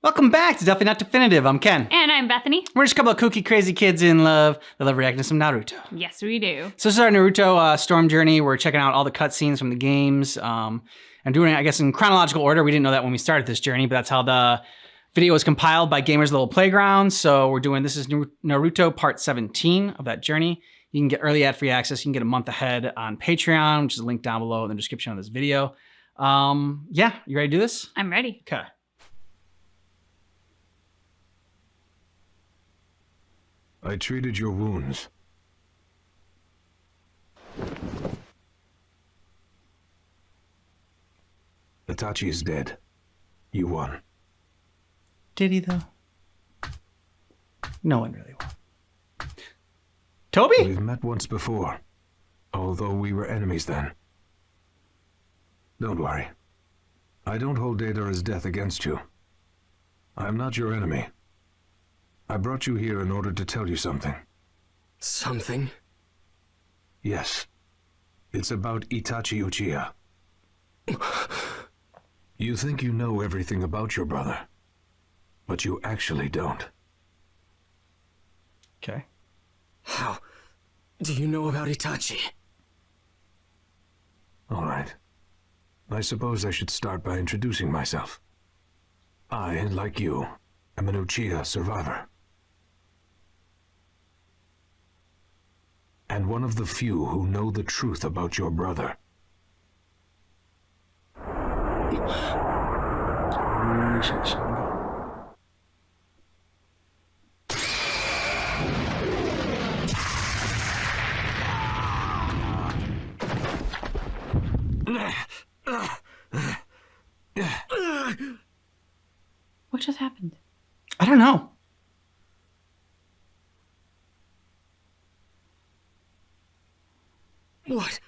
Welcome back to Definitely Not Definitive. I'm Ken. And I'm Bethany. We're just a couple of kooky, crazy kids in love that love reacting to some Naruto. Yes, we do. So this is our Naruto storm journey. We're checking out all the cutscenes from the games and doing it, I guess, in chronological order. We didn't know that when we started this journey, but that's how the video was compiled by Gamers Little Playground. So we're doing, this is Naruto part 17 of that journey. You can get early ad-free access. You can get a month ahead on Patreon, which is linked down below in the description of this video. Yeah, you ready to do this? I'm ready. Okay. I treated your wounds. Itachi is dead. You won. Did he, though? No one really won. Toby? We've met once before, although we were enemies then. Don't worry. I don't hold Deidara's death against you. I am not your enemy. I brought you here in order to tell you something. Something? Yes. It's about Itachi Uchiha. You think you know everything about your brother, but you actually don't. Okay. How do you know about Itachi? All right. I suppose I should start by introducing myself. I, like you, am an Uchiha survivor. And one of the few who know the truth about your brother. What just happened? I don't know. What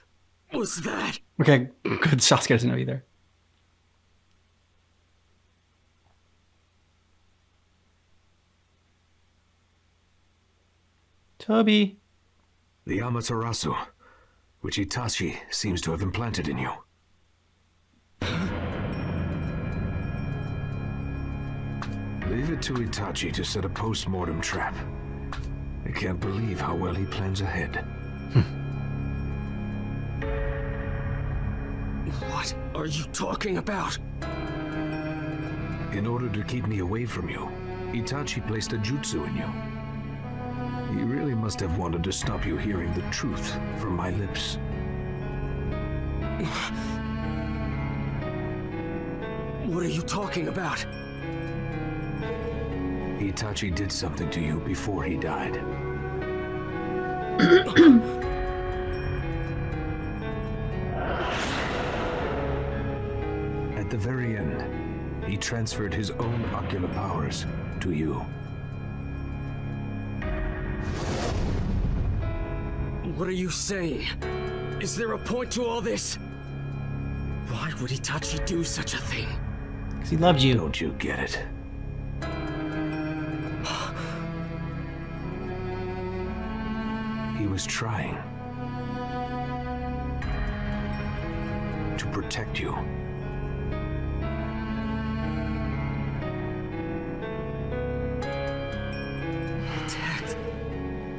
was that? Okay, good. Sasuke doesn't know either. Toby. The Amaterasu, which Itachi seems to have implanted in you. Leave it to Itachi to set a post-mortem trap. I can't believe how well he plans ahead. What are you talking about? In order to keep me away from you, Itachi placed a jutsu in you. He really must have wanted to stop you hearing the truth from my lips. What are you talking about? Itachi did something to you before he died. At the very end, he transferred his own ocular powers to you. What are you saying? Is there a point to all this? Why would Itachi do such a thing? Because he loved you. Don't you get it? He was trying to protect you.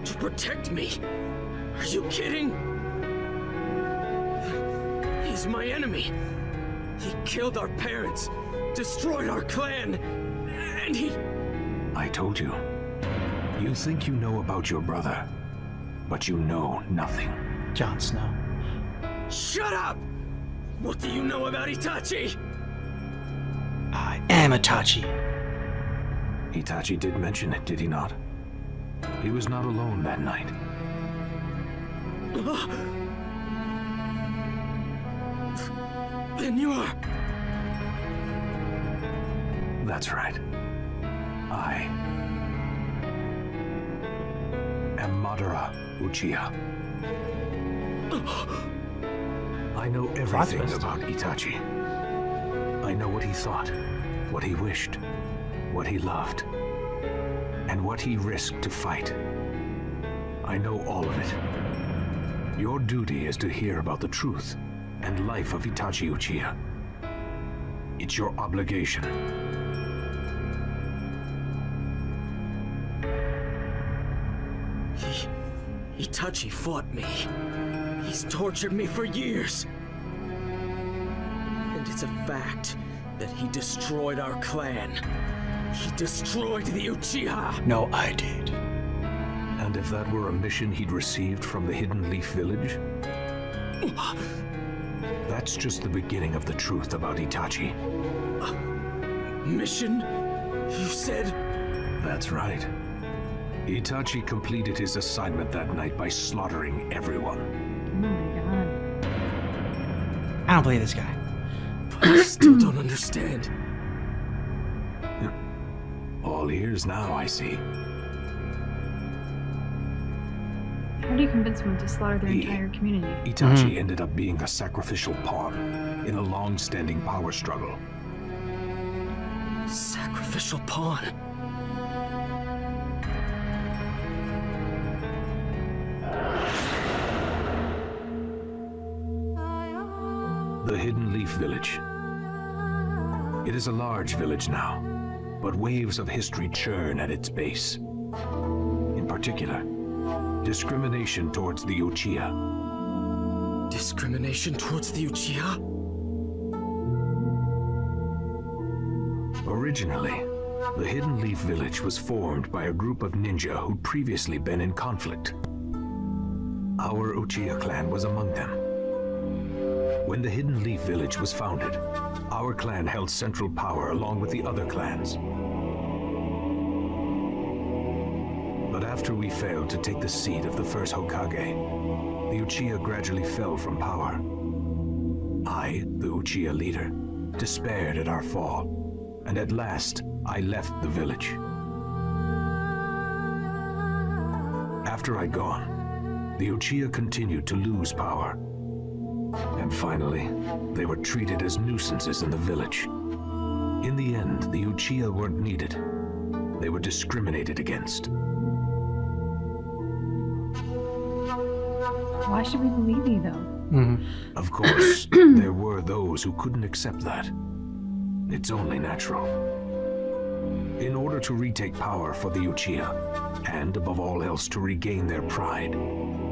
To protect me? Are you kidding? He's my enemy. He killed our parents, destroyed our clan, and he... I told you. You think you know about your brother, but you know nothing. Jon Snow. Shut up! What do you know about Itachi? I am Itachi. Itachi did mention it, did he not? He was not alone that night. Then you are... That's right. I am Madara Uchiha. I know everything twist. about Itachi. I know what he thought, what he wished, what he loved, and what he risked to fight. I know all of it. Your duty is to hear about the truth and life of Itachi Uchiha. It's your obligation. Itachi fought me. He's tortured me for years. And it's a fact that he destroyed our clan. He destroyed the Uchiha. No, I did. And if that were a mission he'd received from the Hidden Leaf Village, that's just the beginning of the truth about Itachi. Mission? You said? That's right. Itachi completed his assignment that night by slaughtering everyone. Oh my god. I don't believe this guy. But I still don't understand. All ears now, I see. How do you convince someone to slaughter their entire community? Itachi ended up being a sacrificial pawn in a long-standing power struggle. Sacrificial pawn. The Hidden Leaf Village. It is a large village now, but waves of history churn at its base. In particular, discrimination towards the Uchiha. Discrimination towards the Uchiha? Originally, the Hidden Leaf Village was formed by a group of ninja who'd previously been in conflict. Our Uchiha clan was among them. When the Hidden Leaf Village was founded, our clan held central power along with the other clans. But after we failed to take the seat of the first Hokage, the Uchiha gradually fell from power. I, the Uchiha leader, despaired at our fall, and at last I left the village. After I'd gone, the Uchiha continued to lose power. And finally, they were treated as nuisances in the village. In the end, the Uchiha weren't needed. They were discriminated against. Why should we believe you, though? Of course, there were those who couldn't accept that. It's only natural. In order to retake power for the Uchiha, and above all else to regain their pride,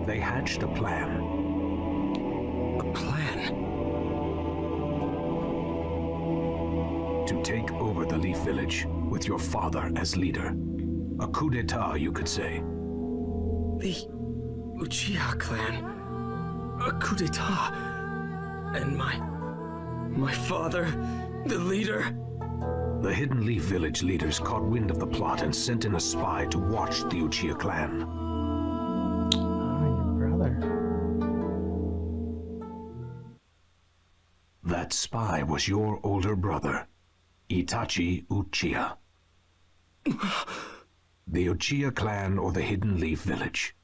they hatched a plan. A plan? To take over the Leaf Village with your father as leader. A coup d'etat, you could say. The Uchiha clan? A coup d'etat? And my father, the leader? The Hidden Leaf Village leaders caught wind of the plot and sent in a spy to watch the Uchiha clan. Oh, your brother. That spy was your older brother, Itachi Uchiha. The Uchiha clan or the Hidden Leaf Village.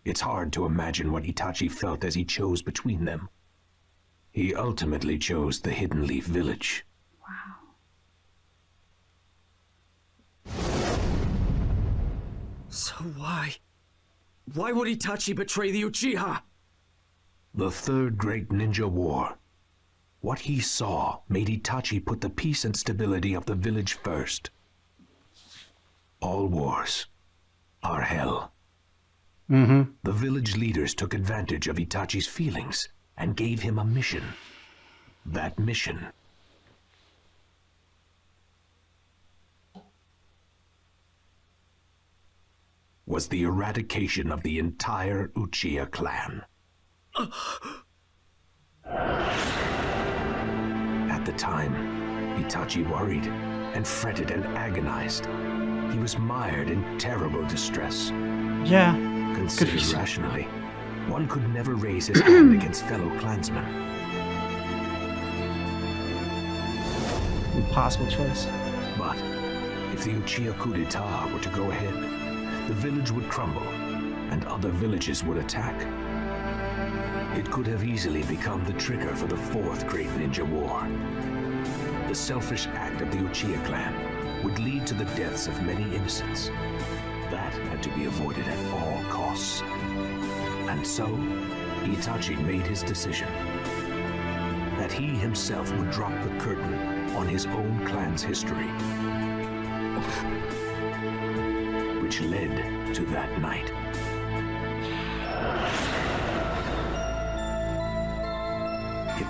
It's hard to imagine what Itachi felt as he chose between them. He ultimately chose the Hidden Leaf Village. So why? Why would Itachi betray the Uchiha? The Third Great Ninja War. What he saw made Itachi put the peace and stability of the village first. All wars are hell. The village leaders took advantage of Itachi's feelings and gave him a mission. That mission was the eradication of the entire Uchiha clan. At the time, Itachi worried and fretted and agonized. He was mired in terrible distress. Yeah. Considered reason. rationally, one could never raise his hand against fellow clansmen. Impossible choice. But if the Uchiha coup d'etat were to go ahead, the village would crumble, and other villages would attack. It could have easily become the trigger for the Fourth Great Ninja War. The selfish act of the Uchiha clan would lead to the deaths of many innocents. That had to be avoided at all costs. And so, Itachi made his decision. That he himself would drop the curtain on his own clan's history. Which led to that night.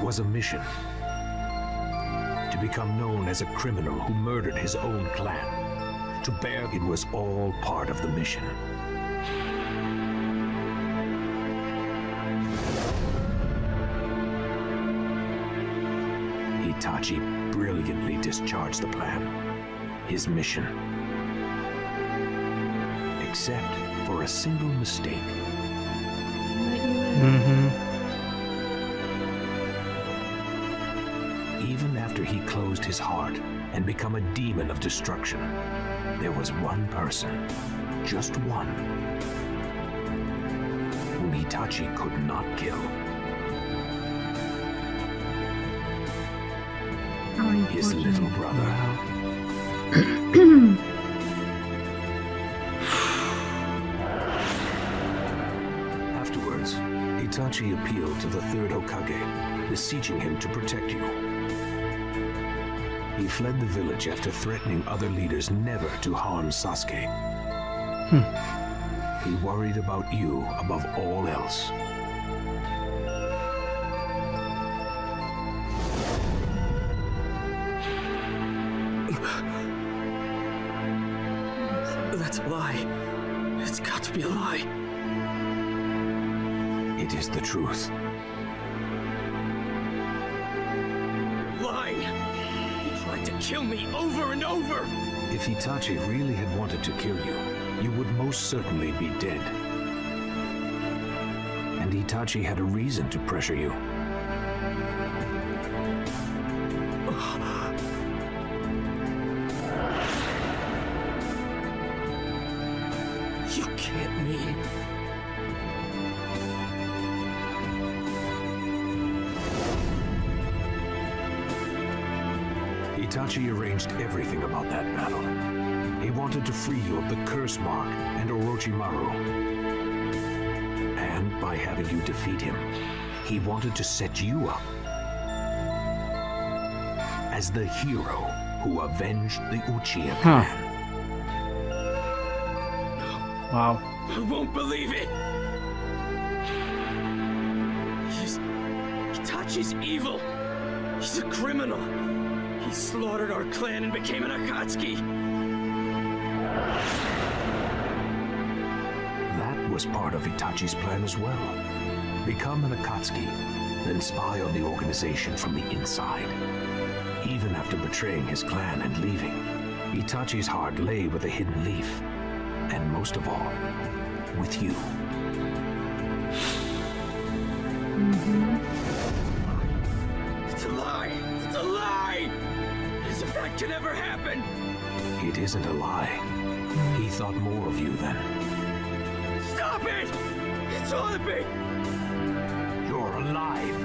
was a mission. To become known as a criminal who murdered his own clan. To bear it was all part of the mission. Itachi brilliantly discharged the plan, his mission. Except for a single mistake. Even after he closed his heart and become a demon of destruction, there was one person, just one, whom Itachi could not kill. His little brother. Afterwards, Itachi appealed to the third Hokage, beseeching him to protect you. He fled the village after threatening other leaders never to harm Sasuke. He worried about you above all else. That's a lie. It's got to be a lie. It is the truth. Lying! He tried to kill me over and over! If Itachi really had wanted to kill you, you would most certainly be dead. And Itachi had a reason to pressure you. You can't mean... Itachi arranged everything about that battle. He wanted to free you of the curse mark and Orochimaru. And by having you defeat him, he wanted to set you up as the hero who avenged the Uchiha clan. Wow. I won't believe it! Itachi's evil! He's a criminal! He slaughtered our clan and became an Akatsuki! That was part of Itachi's plan as well. Become an Akatsuki, then spy on the organization from the inside. Even after betraying his clan and leaving, Itachi's heart lay with a hidden leaf. And most of all, with you. It's a lie! It's a lie! As if that could ever happen! It isn't a lie. He thought more of you then. Stop it! It's all a big... You're alive,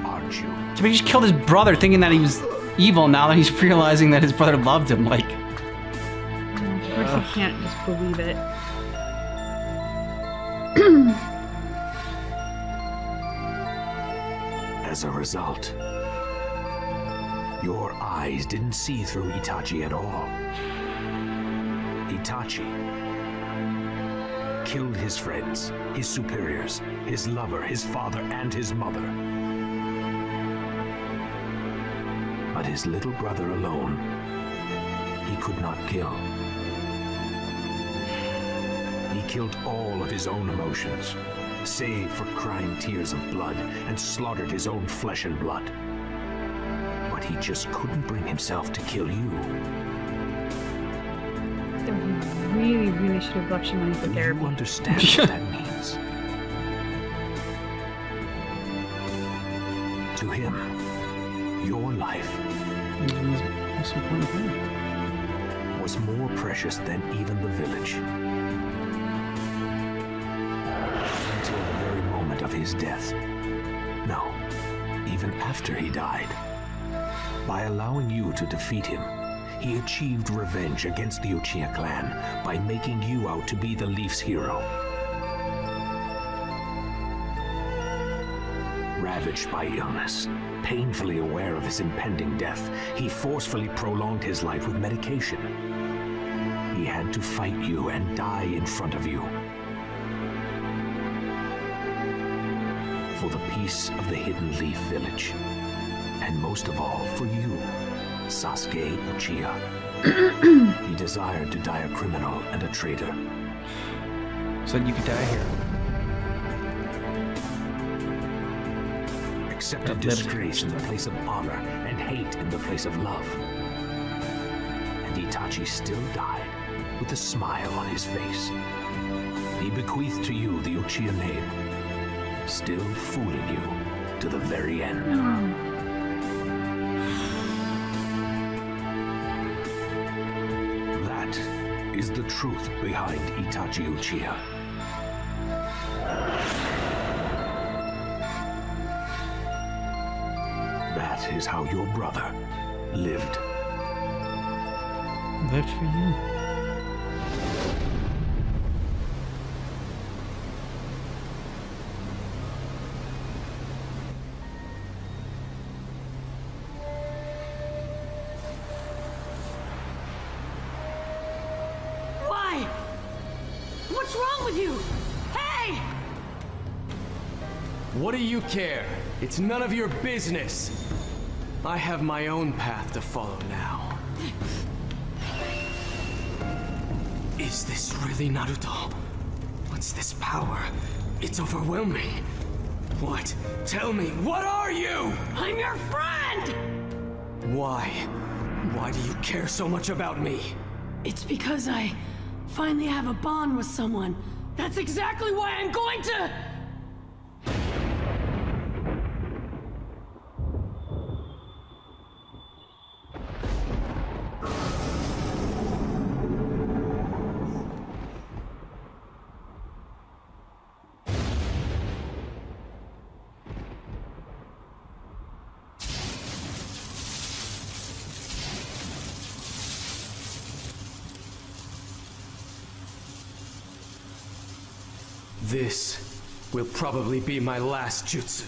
aren't you? So he just killed his brother thinking that he was evil now that he's realizing that his brother loved him. Like, Of course, you can't just believe it. As a result, your eyes didn't see through Itachi at all. Itachi killed his friends, his superiors, his lover, his father, and his mother. But his little brother alone, he could not kill. He killed all of his own emotions, save for crying tears of blood, and slaughtered his own flesh and blood. But he just couldn't bring himself to kill you. So he really, really should have left you money for Do therapy. you understand what that means? To him, your life was more precious than even the village. Until the very moment of his death. No, even after he died. By allowing you to defeat him, he achieved revenge against the Uchiha clan by making you out to be the Leaf's hero. Ravaged by illness, painfully aware of his impending death, he forcefully prolonged his life with medication. He had to fight you and die in front of you. For the peace of the Hidden Leaf Village. And most of all, for you, Sasuke Uchiha. He desired to die a criminal and a traitor. So you could die here. Accepted disgrace in the place of honor and hate in the place of love. And Itachi still died with a smile on his face. He bequeathed to you the Uchiha name, still fooling you to the very end. That is the truth behind Itachi Uchiha. That is how your brother lived. Lived for you. Why? What's wrong with you? Hey! What do you care? It's none of your business. I have my own path to follow now. Is this really Naruto? What's this power? It's overwhelming. What? Tell me, what are you? I'm your friend! Why? Why do you care so much about me? It's because I finally have a bond with someone. That's exactly why I'm going to... This will probably be my last jutsu.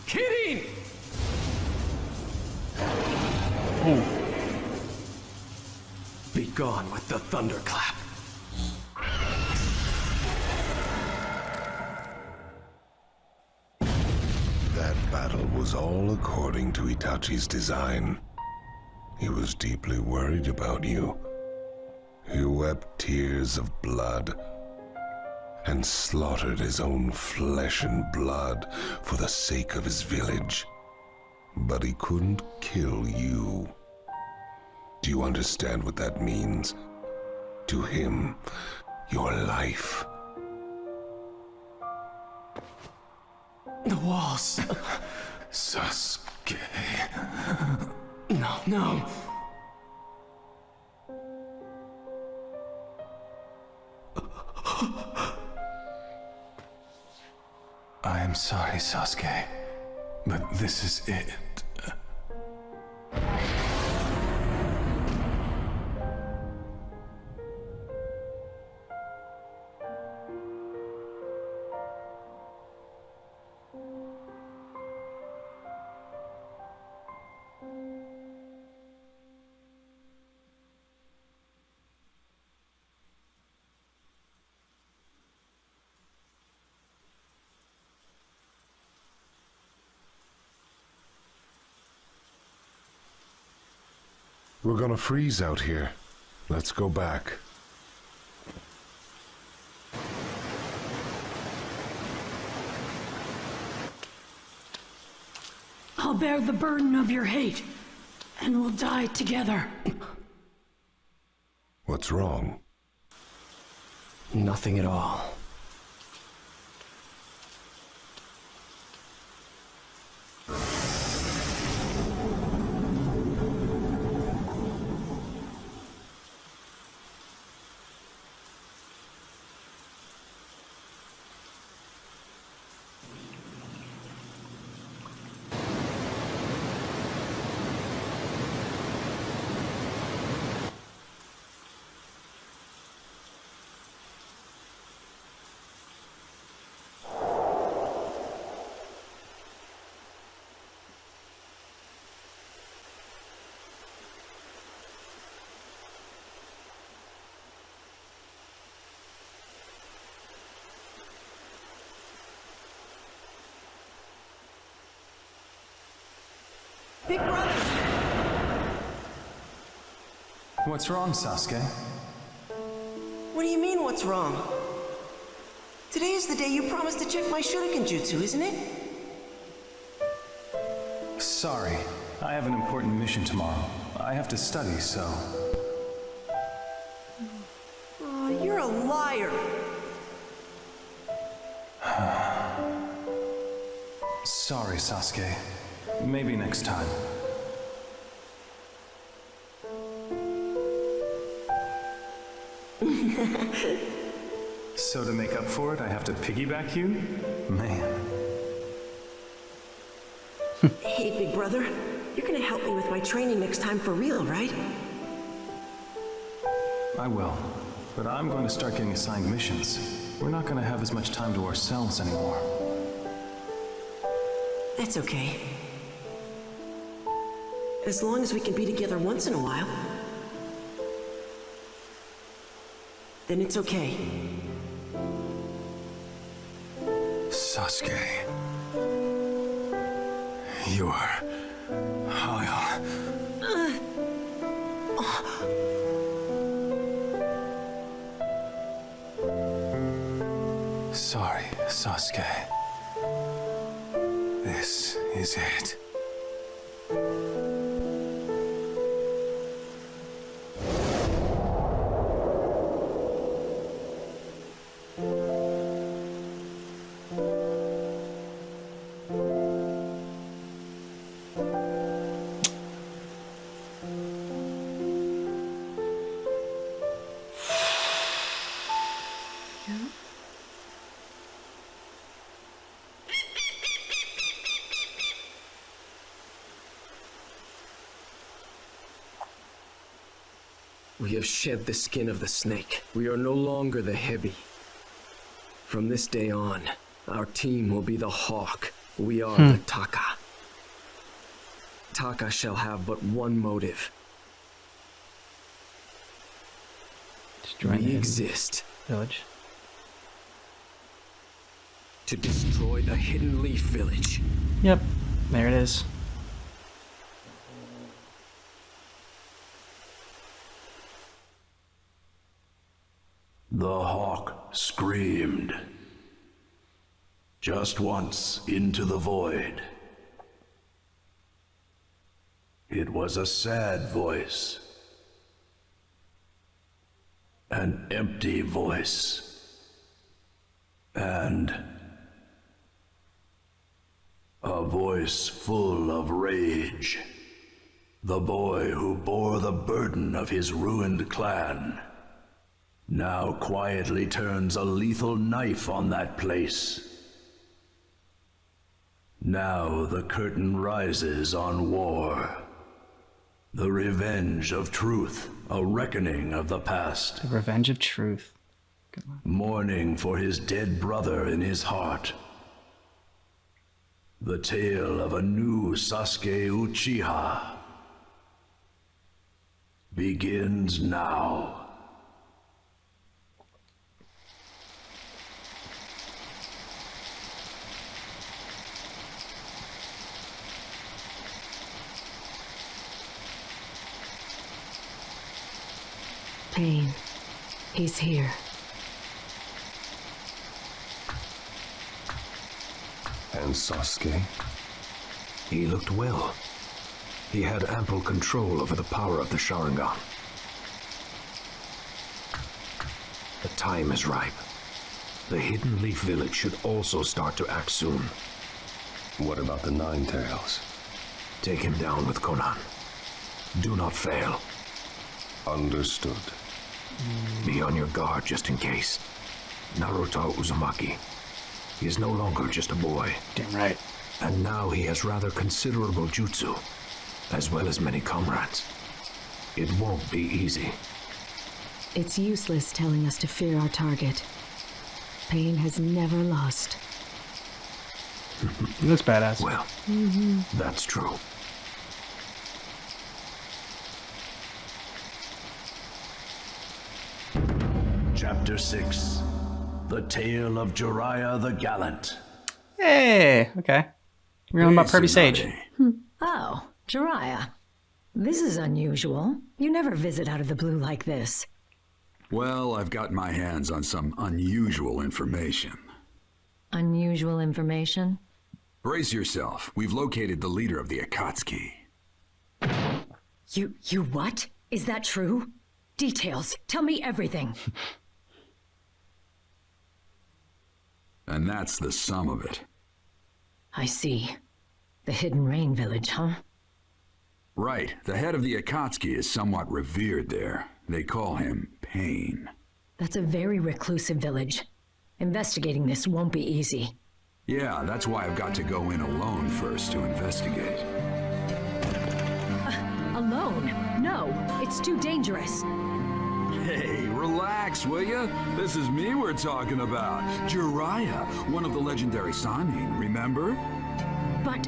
Kidding! Be gone with the thunderclap. That battle was all according to Itachi's design. He was deeply worried about you. He wept tears of blood and slaughtered his own flesh and blood for the sake of his village. But he couldn't kill you. Do you understand what that means? To him, your life. The walls. Sasuke. No. I am sorry, Sasuke, but this is it. We're gonna freeze out here. Let's go back. I'll bear the burden of your hate, and we'll die together. What's wrong? Nothing at all. Big brother! What's wrong, Sasuke? What do you mean, what's wrong? Today is the day you promised to check my shuriken jutsu, isn't it? Sorry, I have an important mission tomorrow. I have to study, so... Oh, you're a liar! Sorry, Sasuke. Maybe next time. So to make up for it, I have to piggyback you? Man. Hey, big brother. You're gonna help me with my training next time for real, right? I will. But I'm going to start getting assigned missions. We're not going to have as much time to ourselves anymore. That's okay. As long as we can be together once in a while. Then it's okay. Sasuke. You're... I'll... Sorry, Sasuke. This is it. We have shed the skin of the snake. We are no longer the Hebi. From this day on, our team will be the Hawk. We are the Taka. Taka shall have but one motive. We exist village. to destroy the Hidden Leaf Village. Yep, there it is. The hawk screamed. Just once into the void. It was a sad voice. An empty voice. And a voice full of rage. The boy who bore the burden of his ruined clan now quietly turns a lethal knife on that place. Now the curtain rises on war. The revenge of truth, a reckoning of the past. The revenge of truth. Good one. Mourning for his dead brother in his heart. The tale of a new Sasuke Uchiha begins now. Pain. He's here. And Sasuke? He looked well. He had ample control over the power of the Sharingan. The time is ripe. The Hidden Leaf Village should also start to act soon. What about the Nine Tails? Take him down with Konan. Do not fail. Understood. Be on your guard just in case. Naruto Uzumaki. He is no longer just a boy. Damn right. And now he has rather considerable jutsu, as well as many comrades. It won't be easy. It's useless telling us to fear our target. Pain has never lost. He looks badass. Well, that's true. Chapter 6. The Tale of Jiraiya the Gallant. Hey, okay. We're on about Kirby Sage. Tsunade. Oh, Jiraiya, this is unusual. You never visit out of the blue like this. Well, I've got my hands on some unusual information. Unusual information? Brace yourself. We've located the leader of the Akatsuki. You what? Is that true? Details. Tell me everything. And that's the sum of it. I see. The Hidden Rain Village, huh? Right. The head of the Akatsuki is somewhat revered there. They call him Pain. That's a very reclusive village. Investigating this won't be easy. Yeah, that's why I've got to go in alone first to investigate. Alone? No, it's too dangerous. Hey, relax, will ya? This is me we're talking about. Jiraiya, one of the legendary Sannin, remember? But...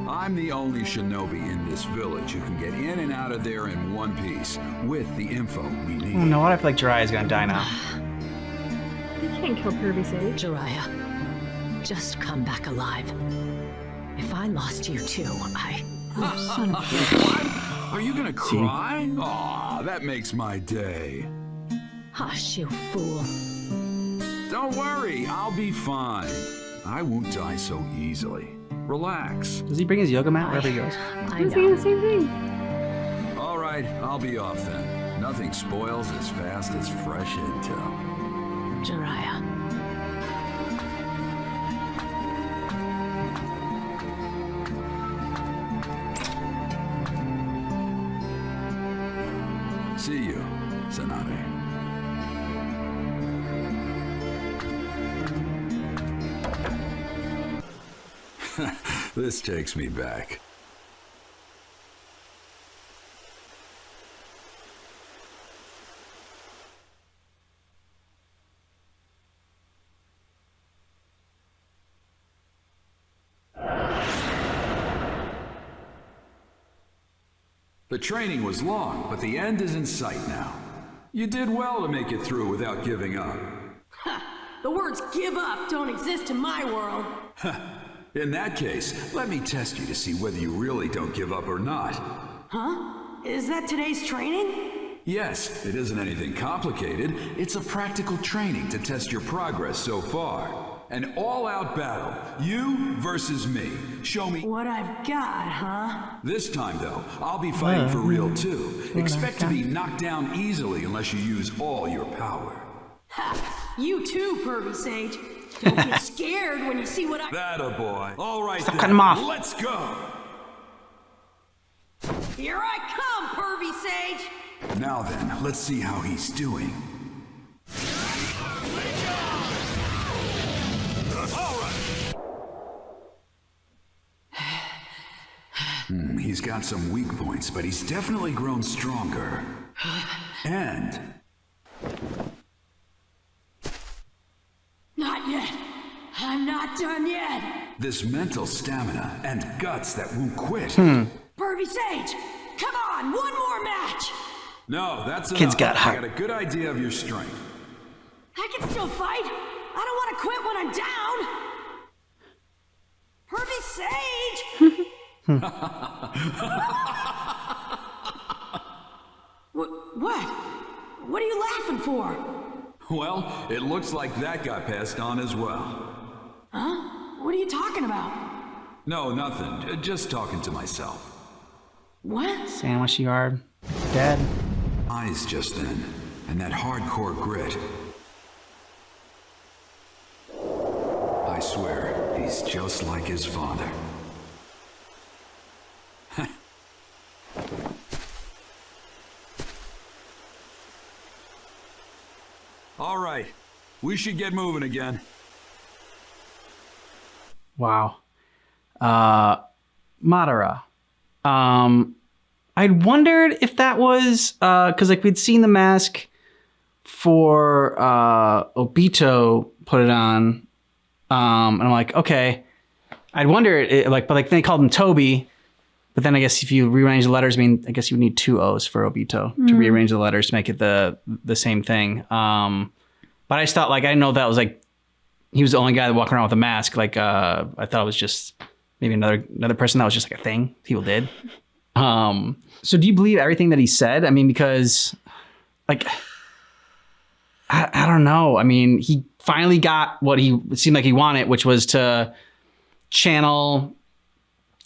I'm the only shinobi in this village who can get in and out of there in one piece, with the info we need. Oh, no, what? I feel like Jiraiya's gonna die now. You can't kill Kirby Sage. Jiraiya, just come back alive. If I lost you too, Oh, son of a bitch. Are you gonna cry? Aw, that makes my day. Hush, you fool. Don't worry, I'll be fine. I won't die so easily. Relax. Does he bring his yoga mat wherever he goes? I was saying the same thing. All right, I'll be off then. Nothing spoils as fast as fresh intel. Jiraiya. See you, Sanade. This takes me back. The training was long, but the end is in sight now. You did well to make it through without giving up. The words give up don't exist in my world. In that case, let me test you to see whether you really don't give up or not. Huh? Is that today's training? Yes, it isn't anything complicated. It's a practical training to test your progress so far. An all-out battle, you versus me. Show me what I've got, huh? This time, though, I'll be fighting for real, too. Expect to be knocked down easily unless you use all your power. Ha! You too, Pervy Sage. Don't get scared when you see what I... That a boy. All right, Stop then. cutting him off. Let's go. Here I come, Pervy Sage! Now then, let's see how he's doing. He's got some weak points, but he's definitely grown stronger. And... Not yet. I'm not done yet. this mental stamina and guts that won't quit. Pervy Sage, come on, one more match. No, that's enough. Kid's got heart. I got a good idea of your strength. I can still fight. I don't want to quit when I'm down. Pervy Sage! What? What are you laughing for? Well, it looks like that got passed on as well. Huh? What are you talking about? No, nothing. Just talking to myself. What? Sandwich yard. Dead. Eyes just then, and that hardcore grit. I swear, he's just like his father. All right, we should get moving again. Wow. Madara. I'd wondered if that was because like we'd seen the mask for Obito put it on, and I'm like, okay. I'd wonder but then they called him Toby, but then I guess if you rearrange the letters, I guess you would need two O's for Obito to rearrange the letters to make it the same thing. But I just thought I didn't know if that was he was the only guy that walking around with a mask. I thought it was just maybe another person that was just a thing people did. So do you believe everything that he said? I mean, because like, I don't know. I mean, he finally got what it seemed like he wanted, which was to channel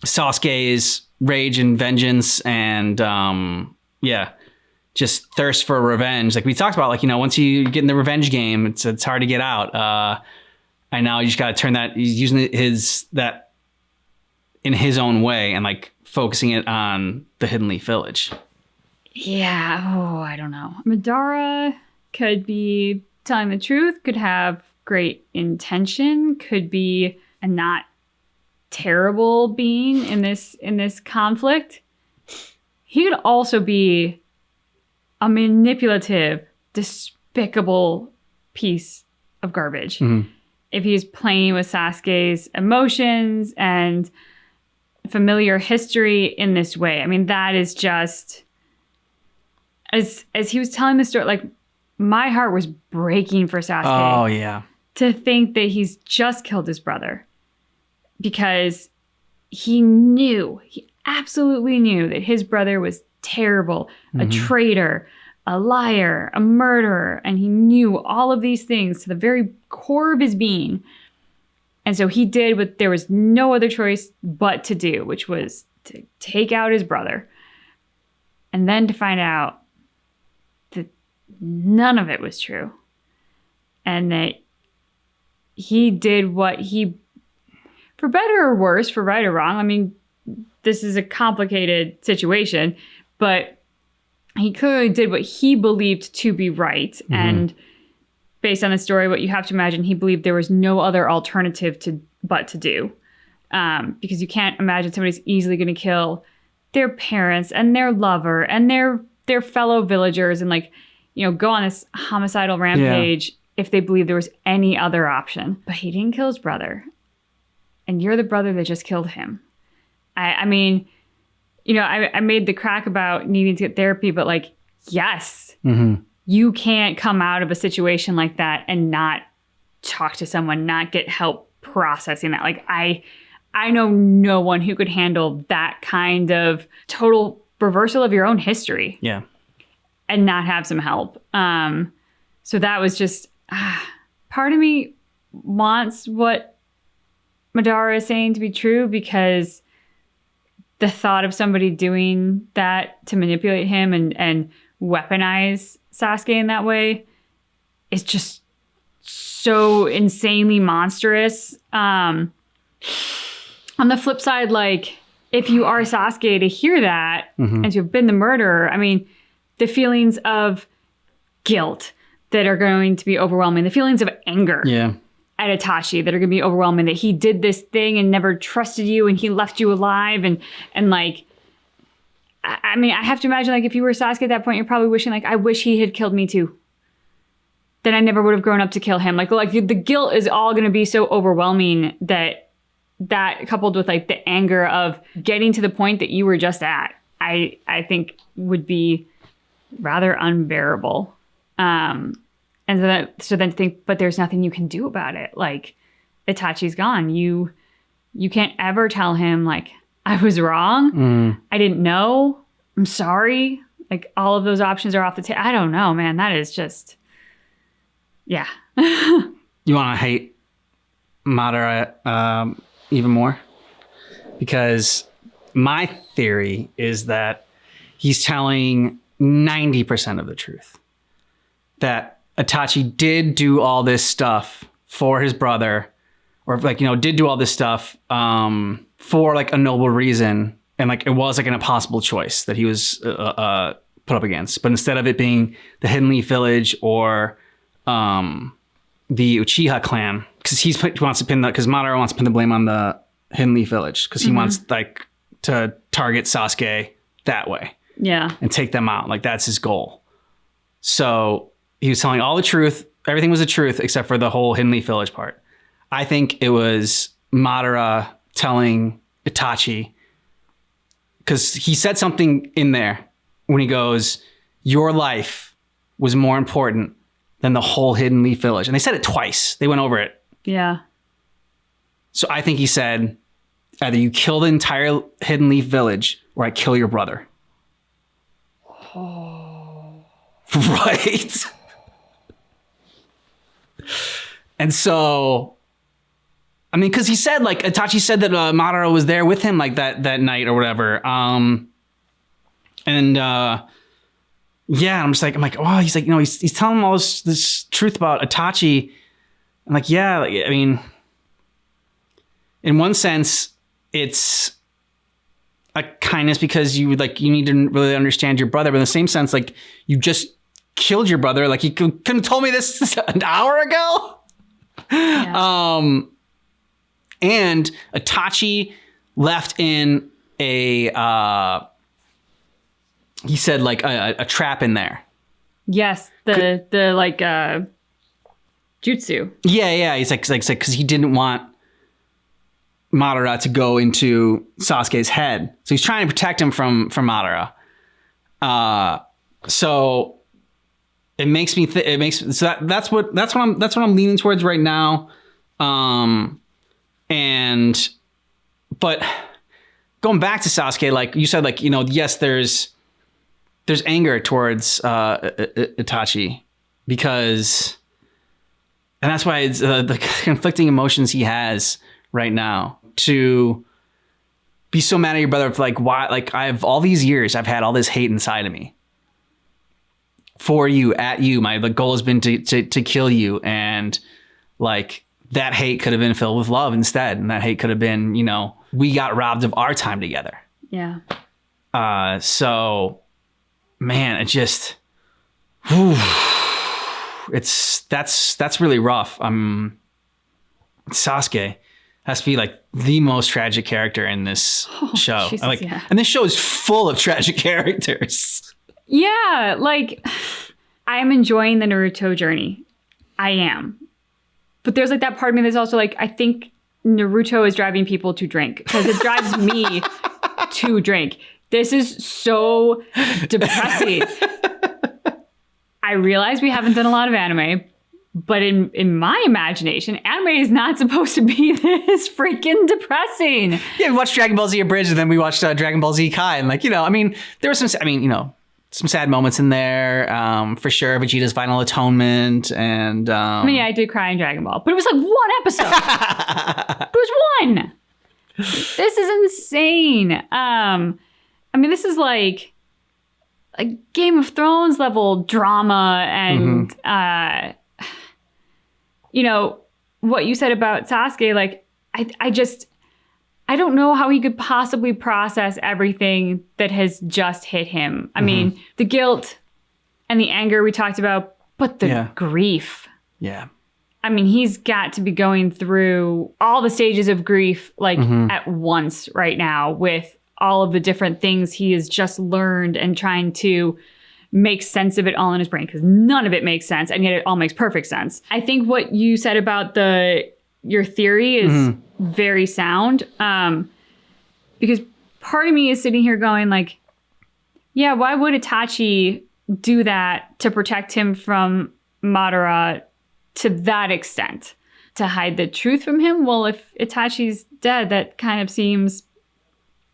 Sasuke's rage and vengeance and, just thirst for revenge. Like we talked about, like, once you get in the revenge game, it's hard to get out. I know you just got to turn that. He's using that in his own way and like focusing it on the Hidden Leaf Village. Yeah. Oh, I don't know. Madara could be telling the truth, could have great intention, could be a not terrible being in this conflict. He could also be a manipulative, despicable piece of garbage. Mm-hmm. If he's playing with Sasuke's emotions and familiar history in this way. I mean, that is just, as he was telling the story, like, my heart was breaking for Sasuke. Oh, yeah. To think that he's just killed his brother. Because he absolutely knew that his brother was terrible, a traitor, a liar, a murderer, and he knew all of these things to the very core of his being. And so he did what there was no other choice but to do, which was to take out his brother. And then to find out that none of it was true. And that he did what he, for better or worse, for right or wrong, I mean, this is a complicated situation, but he clearly did what he believed to be right. Mm-hmm. And based on the story, what you have to imagine, he believed there was no other alternative but to do. Because you can't imagine somebody's easily going to kill their parents and their lover and their fellow villagers and go on this homicidal rampage if they believe there was any other option. But he didn't kill his brother. And you're the brother that just killed him. I mean, I made the crack about needing to get therapy, but yes, you can't come out of a situation like that and not talk to someone, not get help processing that. I know no one who could handle that kind of total reversal of your own history. Yeah. And not have some help. So that was just, part of me wants what Madara is saying to be true, because the thought of somebody doing that to manipulate him and weaponize Sasuke in that way is just so insanely monstrous. On the flip side, if you are Sasuke, to hear that and to have been the murderer, I mean, the feelings of guilt that are going to be overwhelming, the feelings of anger at Itachi that are going to be overwhelming, that he did this thing and never trusted you and he left you alive. And I mean, I have to imagine, if you were Sasuke at that point, you're probably wishing, I wish he had killed me too. Then I never would have grown up to kill him. The guilt is all going to be so overwhelming that coupled with the anger of getting to the point that you were just at, I think would be rather unbearable. And so then think, but there's nothing you can do about it. Itachi's gone. You can't ever tell him I was wrong. I didn't know. I'm sorry. All of those options are off the table. I don't know, man. That is just, yeah. You want to hate Madara even more? Because my theory is that he's telling 90% of the truth. That Itachi did do all this stuff for his brother, or did do all this stuff for a noble reason, and it was an impossible choice that he was put up against. But instead of it being the Hidden Leaf Village or the Uchiha clan, because because Madara wants to pin the blame on the Hidden Leaf Village, because he wants to target Sasuke that way, and take them out. That's his goal. So he was telling all the truth. Everything was the truth except for the whole Hidden Leaf Village part. I think it was Madara telling Itachi, because he said something in there when he goes, your life was more important than the whole Hidden Leaf Village. And they said it twice. They went over it. Yeah. So I think he said, Either you kill the entire Hidden Leaf village or I kill your brother. Oh. Right? And so, I mean, because he said, like, Itachi said that Madara was there with him, like, that night or whatever. Yeah, I'm like, oh, he's like, he's telling him all this truth about Itachi. I'm like, yeah, like, I mean, in one sense, it's a kindness because you need to really understand your brother, but in the same sense, like, you just killed your brother. Like, you couldn't have told me this an hour ago. Yeah. And Itachi left in he said like a trap in there. Yes, the like jutsu. Yeah. He's like because he didn't want Madara to go into Sasuke's head, so he's trying to protect him from Madara. So it makes me that's what I'm leaning towards right now. But going back to Sasuke, like you said, like, yes, there's anger towards Itachi because, and that's why it's the conflicting emotions he has right now to be so mad at your brother for like, why, like, I've all these years I've had all this hate inside of me for you, at you. The goal has been to kill you, and like that hate could have been filled with love instead, and that hate could have been, we got robbed of our time together. Yeah. So, man, it just, that's really rough. Sasuke has to be like the most tragic character in this show. Jesus, yeah. And this show is full of tragic characters. Yeah, like, I am enjoying the Naruto journey. I am. But there's like that part of me that's also like, I think Naruto is driving people to drink because it drives me to drink. This is so depressing. I realize we haven't done a lot of anime, but in my imagination, anime is not supposed to be this freaking depressing. Yeah, we watched Dragon Ball Z Abridged, and then we watched Dragon Ball Z Kai, and like, there was some sad moments in there, for sure. Vegeta's final atonement, and I did cry in Dragon Ball, but it was like one episode. It was one. This is insane. This is like a Game of Thrones level drama, and what you said about Sasuke, like I don't know how he could possibly process everything that has just hit him. I mean, the guilt and the anger we talked about, but the grief. Yeah. I mean, he's got to be going through all the stages of grief like at once right now with all of the different things he has just learned and trying to make sense of it all in his brain, because none of it makes sense, and yet it all makes perfect sense. I think what you said about your theory is very sound, because part of me is sitting here going like, yeah, why would Itachi do that to protect him from Madara to that extent? To hide the truth from him? Well, if Itachi's dead, that kind of seems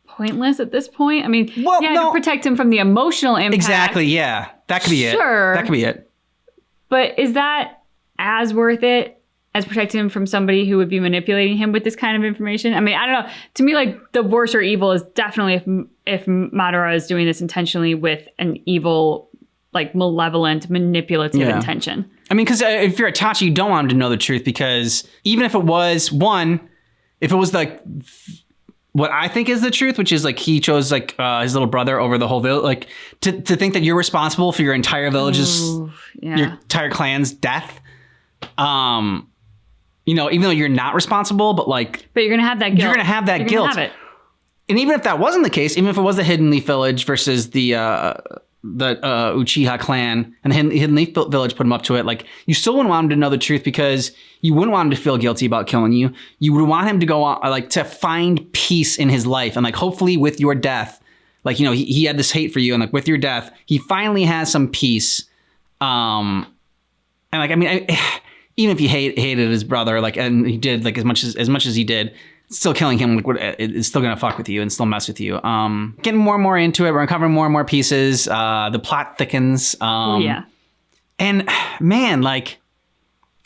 pointless at this point. I mean, to protect him from the emotional impact. Exactly, yeah. That could be it. Sure. That could be it. But is that as worth it as protecting him from somebody who would be manipulating him with this kind of information? I mean, I don't know. To me, like, the worse or evil is definitely if Madara is doing this intentionally with an evil, like, malevolent, manipulative intention. I mean, because if you're Itachi, you don't want him to know the truth, because even if it was like what I think is the truth, which is like he chose like his little brother over the whole village, like to think that you're responsible for your entire village's, your entire clan's death. Even though you're not responsible, but you're gonna have that guilt. You're gonna have that guilt. Have it. And even if that wasn't the case, even if it was the Hidden Leaf Village versus the Uchiha clan and the Hidden Leaf Village put him up to it, like, you still wouldn't want him to know the truth, because you wouldn't want him to feel guilty about killing you. You would want him to go on, like, to find peace in his life, and like, hopefully with your death, like, he had this hate for you, and like, with your death, he finally has some peace. And like, I mean, even if he hated his brother, like, and he did like as much as he did, still killing him is still gonna fuck with you and still mess with you. Getting more and more into it. We're uncovering more and more pieces. The plot thickens. Yeah. And man, like,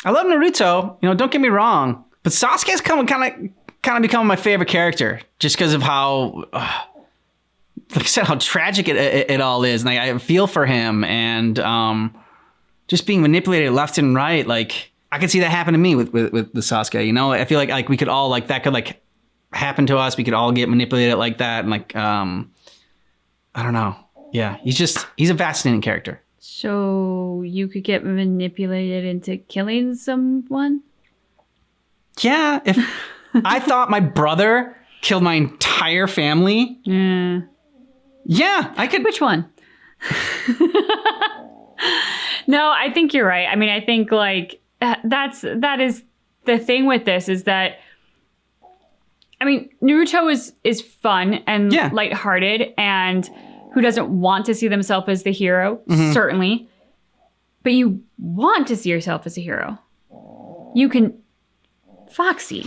I love Naruto. You know, don't get me wrong, but Sasuke's kind of becoming my favorite character just because of how, like I said, how tragic it all is. And I feel for him, and just being manipulated left and right. Like, I could see that happen to me with the Sasuke. You know, I feel like we could all, like, that could like happen to us. We could all get manipulated like that. And like, I don't know. Yeah, he's a fascinating character. So you could get manipulated into killing someone? Yeah, if I thought my brother killed my entire family. Yeah, I could. Which one? No, I think you're right. I mean, I think like that is the thing with this is that, I mean, Naruto is fun and lighthearted, and who doesn't want to see themselves as the hero? Certainly. But you want to see yourself as a hero. You can... Foxy.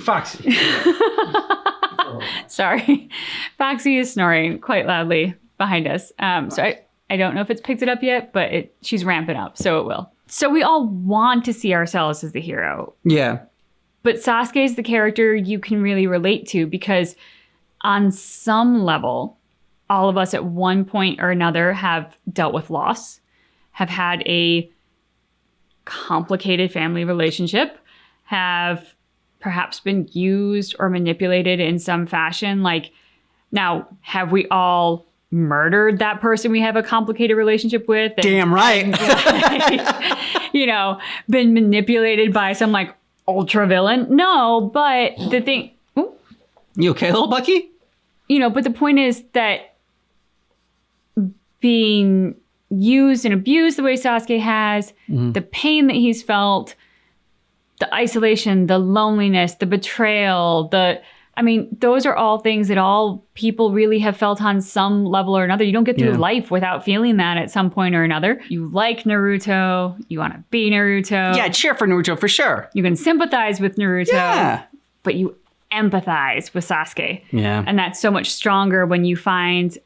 Sorry. Foxy is snoring quite loudly behind us. So I don't know if it's picked it up yet, but she's ramping up, so it will. So we all want to see ourselves as the hero. Yeah. But Sasuke is the character you can really relate to because on some level, all of us at one point or another have dealt with loss, have had a complicated family relationship, have perhaps been used or manipulated in some fashion. Like, now, have we all murdered that person we have a complicated relationship with? Damn right. And, you know, been manipulated by some like ultra villain? No, but the thing... Ooh. You okay, little Bucky? You know, but the point is that being used and abused the way Sasuke has, the pain that he's felt, the isolation, the loneliness, the betrayal, I mean, those are all things that all people really have felt on some level or another. You don't get through life without feeling that at some point or another. You like Naruto. You want to be Naruto. Yeah, cheer for Naruto for sure. You can sympathize with Naruto. Yeah. But you empathize with Sasuke. Yeah. And that's so much stronger when you find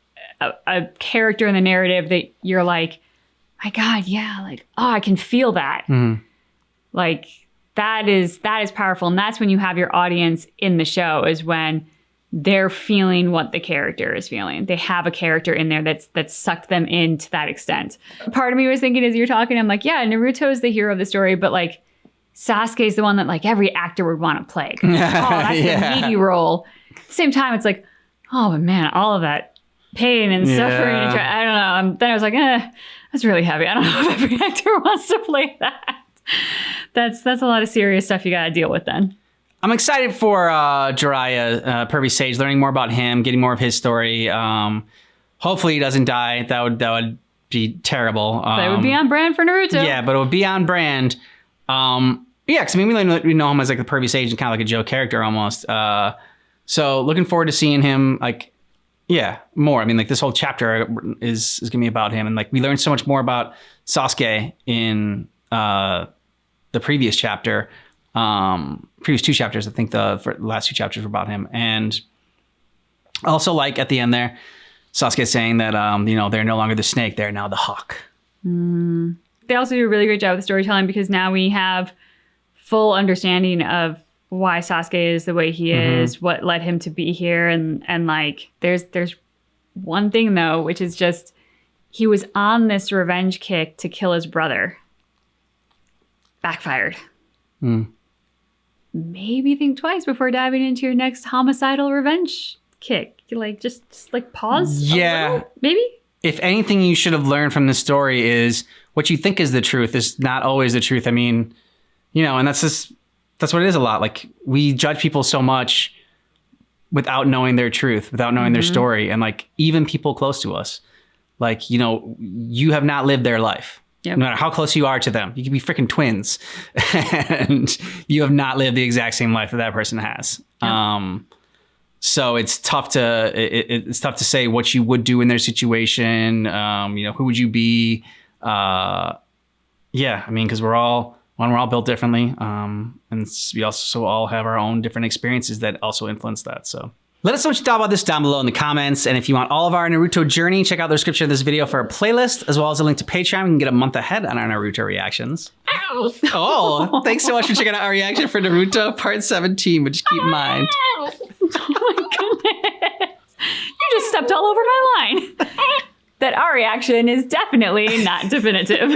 a character in the narrative that you're like, my God, yeah, like, oh, I can feel that. Like, that is powerful. And that's when you have your audience in the show, is when they're feeling what the character is feeling. They have a character in there that's sucked them in to that extent. Part of me was thinking as you're talking, I'm like, yeah, Naruto is the hero of the story, but like Sasuke is the one that like every actor would want to play. Oh, that's the meaty role. At the same time, it's like, oh, but man, all of that pain and suffering. And I don't know. Then I was like, that's really heavy. I don't know if every actor wants to play that. That's a lot of serious stuff you got to deal with then. I'm excited for Jiraiya, Pervy Sage, learning more about him, getting more of his story. Hopefully he doesn't die. That would be terrible. But it would be on brand for Naruto. Yeah, but it would be on brand. Yeah, because I mean, we know him as like the Pervy Sage and kind of like a joke character almost. So looking forward to seeing him like, yeah, more. I mean, like this whole chapter is going to be about him. And like we learned so much more about Sasuke in the previous chapter, previous two chapters. I think the last two chapters were about him. And also like at the end there, Sasuke saying that, you know, they're no longer the snake. They're now the hawk. They also do a really great job with storytelling because now we have full understanding of why Sasuke is the way he is, what led him to be here. And like, there's one thing though, which is just, he was on this revenge kick to kill his brother. Backfired. Maybe think twice before diving into your next homicidal revenge kick. Like, just like pause. Yeah. Maybe. If anything you should have learned from this story is what you think is the truth is not always the truth. I mean, you know, and that's what it is a lot. Like we judge people so much without knowing their truth, without knowing their story. And like even people close to us, like, you know, you have not lived their life. Yep. No matter how close you are to them, you could be freaking twins and you have not lived the exact same life that person has. Yep. So it's tough to say what you would do in their situation. You know, who would you be? Yeah, I mean, because we're all One, we're all built differently. We also all have our own different experiences that also influence that. So let us know what you thought about this down below in the comments. And if you want all of our Naruto journey, check out the description of this video for a playlist, as well as a link to Patreon. You can get a month ahead on our Naruto reactions. Ow. Oh, thanks so much for checking out our reaction for Naruto Part 17, but just keep in mind. Oh my goodness. You just stepped all over my line. That our reaction is definitely not definitive.